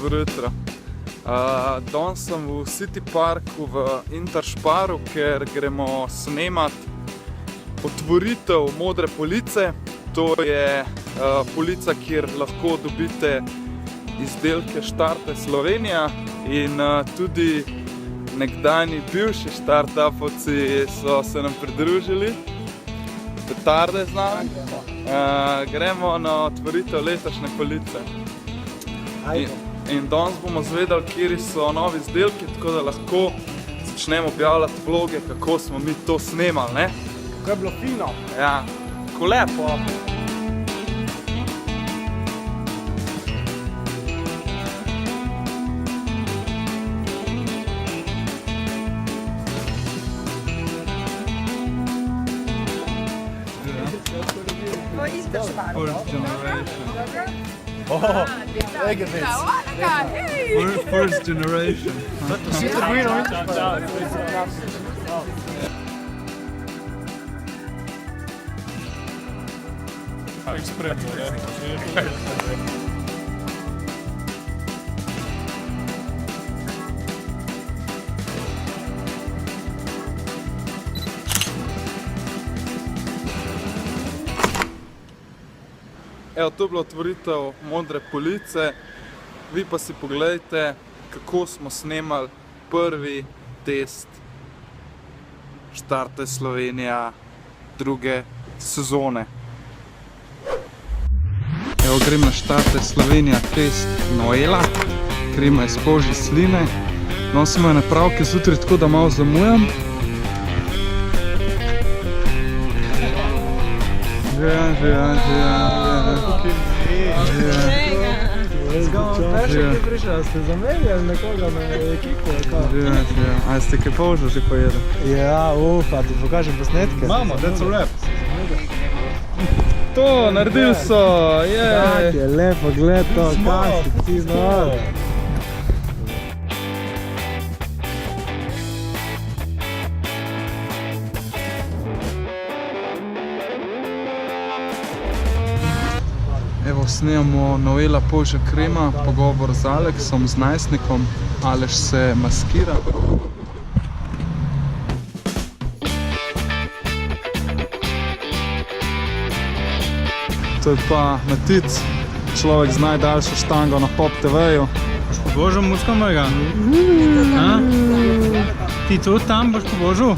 dobro jutro. Danes sem v City Parku v Intersparu, ker gremo snemat otvoritev Modre police. To je polica, kjer lahko dobite izdelke Štarte Slovenija in tudi nekdanji bivši startupovci so se nam pridružili. Petarde z nami. Gremo na otvoritev letošnje police. In danes bomo zvedeli, kateri so novi izdelki, tako da lahko začnemo objavljati vloge, kako smo mi to snemali, ne? Kako je bilo fino. Ja, kako lepo. First generation. Oh, look at this. First generation. Super green orange. Evo, to je bila otvoritev Modre police. Vi pa si pogledajte, kako smo snemali prvi test Štarte Slovenija druge sezone. Evo, grem na Štarte Slovenija test Noela, krema iz kože sline. Danes imajo napravke zjutraj, tako da malo zamujam. Veš, kaj prišla, ste zamenjali nekoga na ekipo, A ste kaj polžo že pojedel? Ja, a ti pokažem posnetke? Mama, that's a wrap. To, naredili so, Tak je lepo, gled to, kaj si ti znal. Evo, snemamo Noela Polža krema, pogovor z Aleksom, z najstnikom. Aleš se maskira. To je pa Matic, človek z najdaljšo štango na Pop TV-ju. Boš pobožil musko mojega? Ti tudi tam boš pobožil?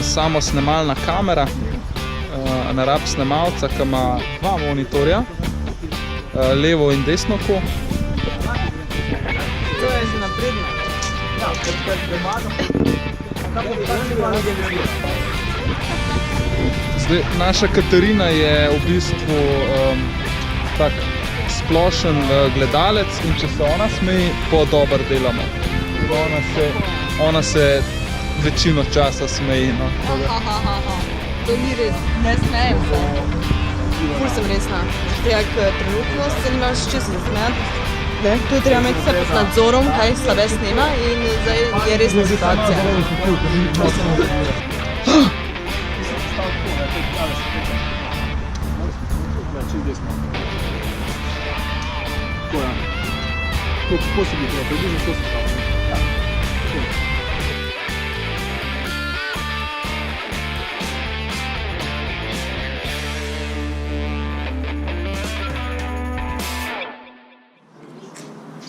Samo snemalna kamera, narab snemalca, ki ima dva monitorja, levo in desno oko. To je že napredno. Ja, ker premagam. Zdaj, naša Katarina je v bistvu tak splošen gledalec in če se ona smeji, po dobro delamo. Ona se večino časa smeji. No. To ni res, ne smejem se. Ful sem resna. Ker trenutno se nimaš česa zasmejati. Tu je treba imeti vse pod nadzorom, kaj sebe snema in zdaj je resna situacija.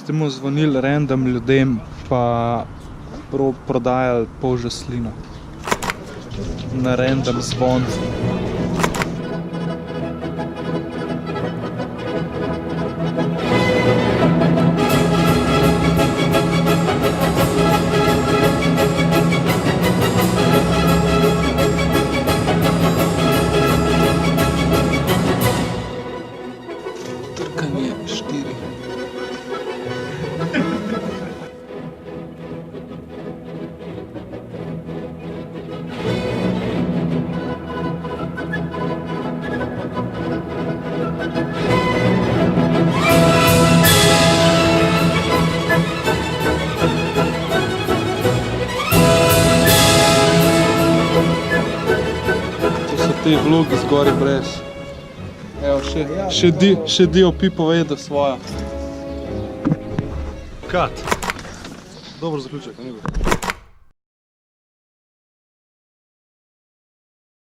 Ste mu zvonili random ljudem, pa prodajali polžjo slino. Na random zvoncu. Trkanje 4. Te vlogi zgori brez. Evo, še Dio Pi povedal svojo. Kat. Dober zaključek, ne bo.